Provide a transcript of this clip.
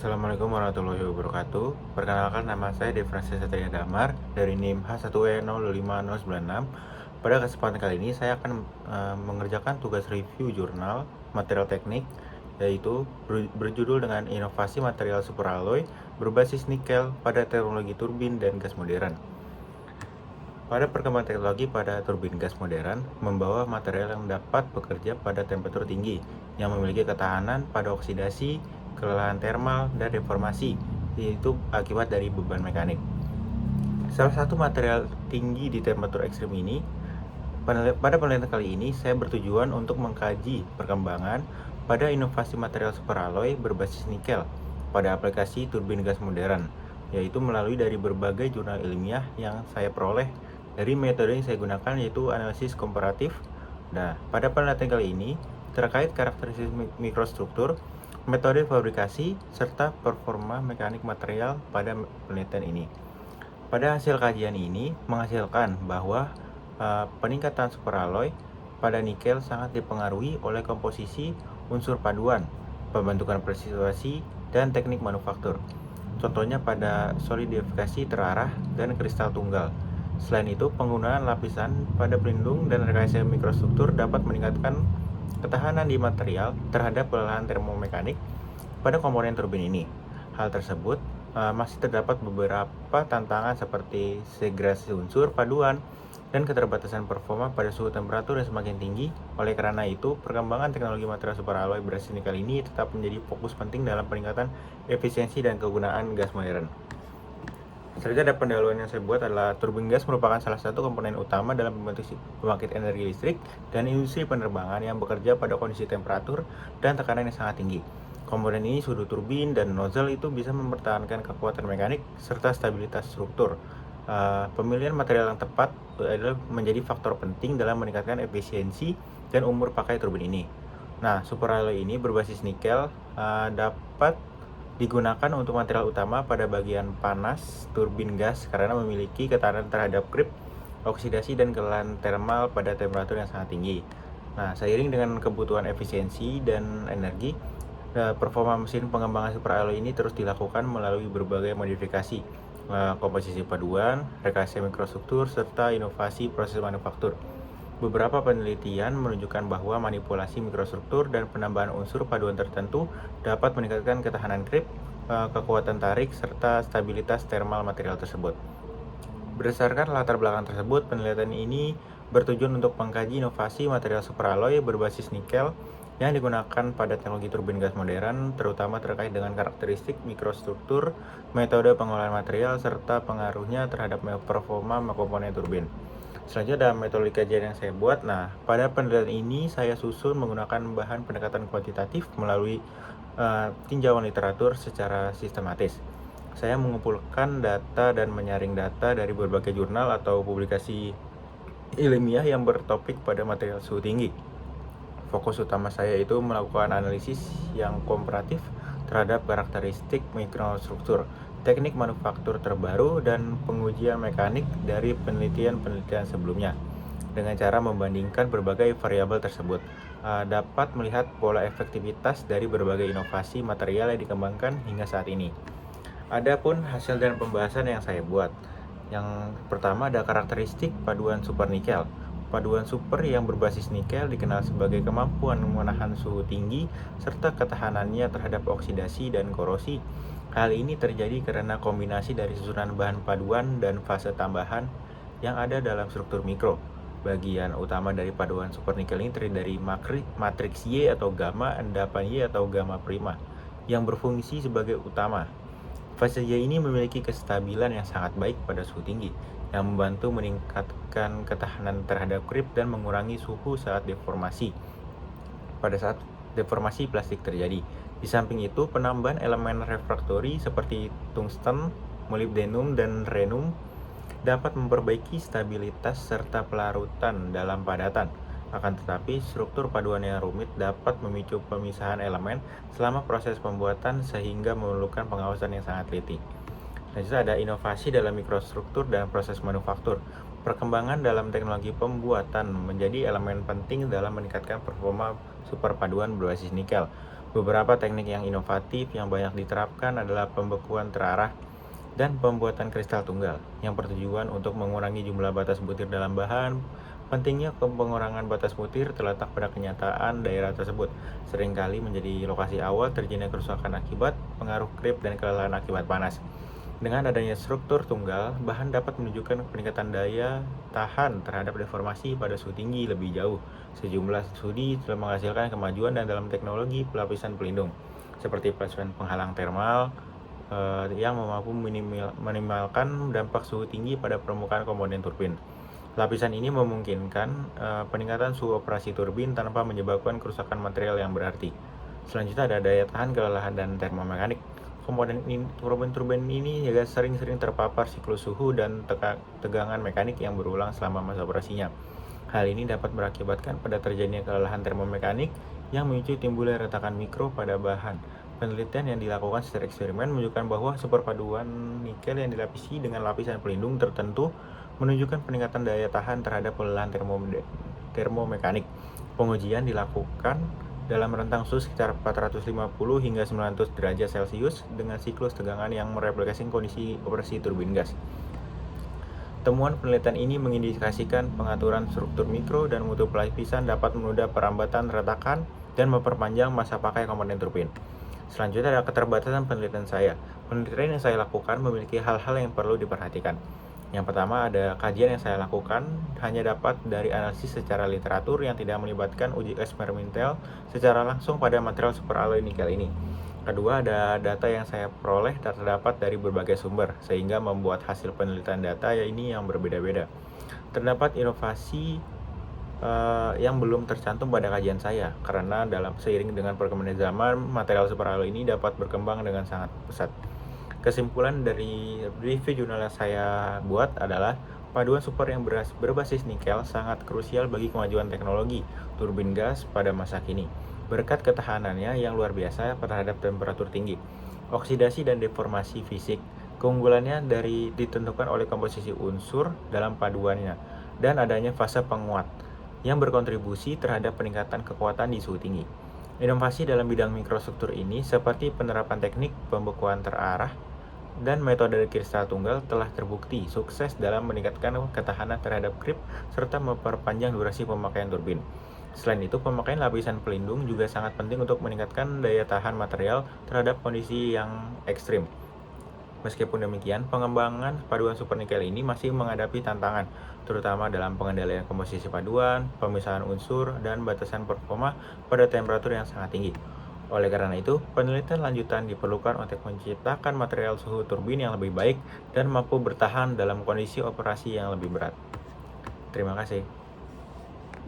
Assalamualaikum warahmatullahi wabarakatuh. Perkenalkan, nama saya Devransyah Satria Damar dari NIM H1E05096. Pada kesempatan kali ini saya akan mengerjakan tugas review jurnal material teknik, yaitu berjudul dengan inovasi material superalloy berbasis nikel pada teknologi turbin dan gas modern. Pada perkembangan teknologi pada turbin gas modern membawa material yang dapat bekerja pada temperatur tinggi, yang memiliki ketahanan pada oksidasi, kelelahan termal, dan deformasi, yaitu akibat dari beban mekanik. Salah satu material tinggi di temperatur ekstrim ini, pada penelitian kali ini saya bertujuan untuk mengkaji perkembangan pada inovasi material superalloy berbasis nikel pada aplikasi turbin gas modern, yaitu melalui dari berbagai jurnal ilmiah yang saya peroleh dari metode yang saya gunakan, yaitu analisis komparatif. Nah, pada penelitian kali ini terkait karakteristik mikrostruktur, metode fabrikasi, serta performa mekanik material pada penelitian ini. Pada hasil kajian ini menghasilkan bahwa peningkatan superalloy pada nikel sangat dipengaruhi oleh komposisi unsur paduan, pembentukan presisasi, dan teknik manufaktur. Contohnya pada solidifikasi terarah dan kristal tunggal. Selain itu, penggunaan lapisan pada pelindung dan rekayasa mikrostruktur dapat meningkatkan ketahanan di material terhadap kelelahan termomekanik pada komponen turbin ini. Hal tersebut masih terdapat beberapa tantangan seperti segregasi unsur paduan dan keterbatasan performa pada suhu temperatur yang semakin tinggi. Oleh karena itu, perkembangan teknologi material superalloy berbasis nikel ini tetap menjadi fokus penting dalam peningkatan efisiensi dan kegunaan gas modern. Selanjutnya ada pendahuluan yang saya buat adalah turbin gas merupakan salah satu komponen utama dalam pembangkit energi listrik dan industri penerbangan yang bekerja pada kondisi temperatur dan tekanan yang sangat tinggi. Komponen ini, sudut turbin dan nozzle itu bisa mempertahankan kekuatan mekanik serta stabilitas struktur. Pemilihan material yang tepat adalah menjadi faktor penting dalam meningkatkan efisiensi dan umur pakai turbin ini. Nah, superalloy ini berbasis nikel dapat digunakan untuk material utama pada bagian panas turbin gas karena memiliki ketahanan terhadap creep, oksidasi, dan kelelahan termal pada temperatur yang sangat tinggi. Nah, seiring dengan kebutuhan efisiensi dan energi, performa mesin pengembangan superalloy ini terus dilakukan melalui berbagai modifikasi, komposisi paduan, rekayasa mikrostruktur, serta inovasi proses manufaktur. Beberapa penelitian menunjukkan bahwa manipulasi mikrostruktur dan penambahan unsur paduan tertentu dapat meningkatkan ketahanan creep, kekuatan tarik, serta stabilitas termal material tersebut. Berdasarkan latar belakang tersebut, penelitian ini bertujuan untuk mengkaji inovasi material superalloy berbasis nikel yang digunakan pada teknologi turbin gas modern, terutama terkait dengan karakteristik mikrostruktur, metode pengolahan material, serta pengaruhnya terhadap performa komponen turbin. Selanjutnya ada metode kajian yang saya buat. Nah, pada penelitian ini saya susun menggunakan bahan pendekatan kuantitatif melalui tinjauan literatur secara sistematis. Saya mengumpulkan data dan menyaring data dari berbagai jurnal atau publikasi ilmiah yang bertopik pada material suhu tinggi. Fokus utama saya itu melakukan analisis yang komparatif terhadap karakteristik mikrostruktur, teknik manufaktur terbaru, dan pengujian mekanik dari penelitian-penelitian sebelumnya. Dengan cara membandingkan berbagai variabel tersebut, dapat melihat pola efektivitas dari berbagai inovasi material yang dikembangkan hingga saat ini. Adapun hasil dan pembahasan yang saya buat. Yang pertama ada karakteristik paduan super nikel. Paduan super yang berbasis nikel dikenal sebagai kemampuan menahan suhu tinggi serta ketahanannya terhadap oksidasi dan korosi. Hal ini terjadi karena kombinasi dari susunan bahan paduan dan fase tambahan yang ada dalam struktur mikro. Bagian utama dari paduan super nikel ini terdiri dari matriks Y atau gamma, endapan Y atau gamma prima, yang berfungsi sebagai utama. Fase Y ini memiliki kestabilan yang sangat baik pada suhu tinggi, yang membantu meningkatkan ketahanan terhadap creep dan mengurangi suhu saat deformasi. Pada saat deformasi plastik terjadi. Di samping itu, penambahan elemen refraktori seperti tungsten, molybdenum, dan rhenium dapat memperbaiki stabilitas serta pelarutan dalam padatan. Akan tetapi, struktur paduan yang rumit dapat memicu pemisahan elemen selama proses pembuatan sehingga memerlukan pengawasan yang sangat teliti. Selanjutnya ada inovasi dalam mikrostruktur dan proses manufaktur. Perkembangan dalam teknologi pembuatan menjadi elemen penting dalam meningkatkan performa super paduan berbasis nikel. Beberapa teknik yang inovatif yang banyak diterapkan adalah pembekuan terarah dan pembuatan kristal tunggal, yang bertujuan untuk mengurangi jumlah batas butir dalam bahan. Pentingnya pengurangan batas butir terletak pada kenyataan daerah tersebut seringkali menjadi lokasi awal terjadinya kerusakan akibat pengaruh krip dan kelelahan akibat panas. Dengan adanya struktur tunggal, bahan dapat menunjukkan peningkatan daya tahan terhadap deformasi pada suhu tinggi lebih jauh. Sejumlah studi telah menghasilkan kemajuan dan dalam teknologi pelapisan pelindung, seperti pelapisan penghalang termal, yang mampu minimalkan dampak suhu tinggi pada permukaan komponen turbin. Lapisan ini memungkinkan peningkatan suhu operasi turbin tanpa menyebabkan kerusakan material yang berarti. Selanjutnya ada daya tahan kelelahan dan termomekanik. Komponen turbin ini juga sering-sering terpapar siklus suhu dan tegangan mekanik yang berulang selama masa operasinya. Hal ini dapat berakibatkan pada terjadinya kelelahan termomekanik yang memicu timbulnya retakan mikro pada bahan. Penelitian yang dilakukan secara eksperimen menunjukkan bahwa superpaduan nikel yang dilapisi dengan lapisan pelindung tertentu menunjukkan peningkatan daya tahan terhadap kelelahan termomekanik. Pengujian dilakukan dalam rentang suhu sekitar 450 hingga 900 derajat Celcius dengan siklus tegangan yang mereplikasi kondisi operasi turbin gas. Temuan penelitian ini mengindikasikan pengaturan struktur mikro dan mutu pelapisan dapat menunda perambatan retakan dan memperpanjang masa pakai komponen turbin. Selanjutnya ada keterbatasan penelitian saya. Penelitian yang saya lakukan memiliki hal-hal yang perlu diperhatikan. Yang pertama, ada kajian yang saya lakukan hanya dapat dari analisis secara literatur yang tidak melibatkan uji eksperimental secara langsung pada material superalloy nikel ini. Kedua, ada data yang saya peroleh terdapat dari berbagai sumber, sehingga membuat hasil penelitian data ini yang berbeda-beda. Terdapat inovasi yang belum tercantum pada kajian saya, karena seiring dengan perkembangan zaman, material superalloy ini dapat berkembang dengan sangat pesat. Kesimpulan dari review jurnal yang saya buat adalah paduan super yang berbasis nikel sangat krusial bagi kemajuan teknologi turbin gas pada masa kini, berkat ketahanannya yang luar biasa terhadap temperatur tinggi, oksidasi dan deformasi fisik. Keunggulannya ditentukan oleh komposisi unsur dalam paduannya dan adanya fase penguat yang berkontribusi terhadap peningkatan kekuatan di suhu tinggi. Inovasi dalam bidang mikrostruktur ini seperti penerapan teknik pembekuan terarah dan metode kristal tunggal telah terbukti sukses dalam meningkatkan ketahanan terhadap krip serta memperpanjang durasi pemakaian turbin. Selain itu, pemakaian lapisan pelindung juga sangat penting untuk meningkatkan daya tahan material terhadap kondisi yang ekstrim. Meskipun demikian, pengembangan paduan super nikel ini masih menghadapi tantangan, terutama dalam pengendalian komposisi paduan, pemisahan unsur, dan batasan performa pada temperatur yang sangat tinggi. Oleh karena itu, penelitian lanjutan diperlukan untuk menciptakan material suhu turbin yang lebih baik dan mampu bertahan dalam kondisi operasi yang lebih berat. Terima kasih.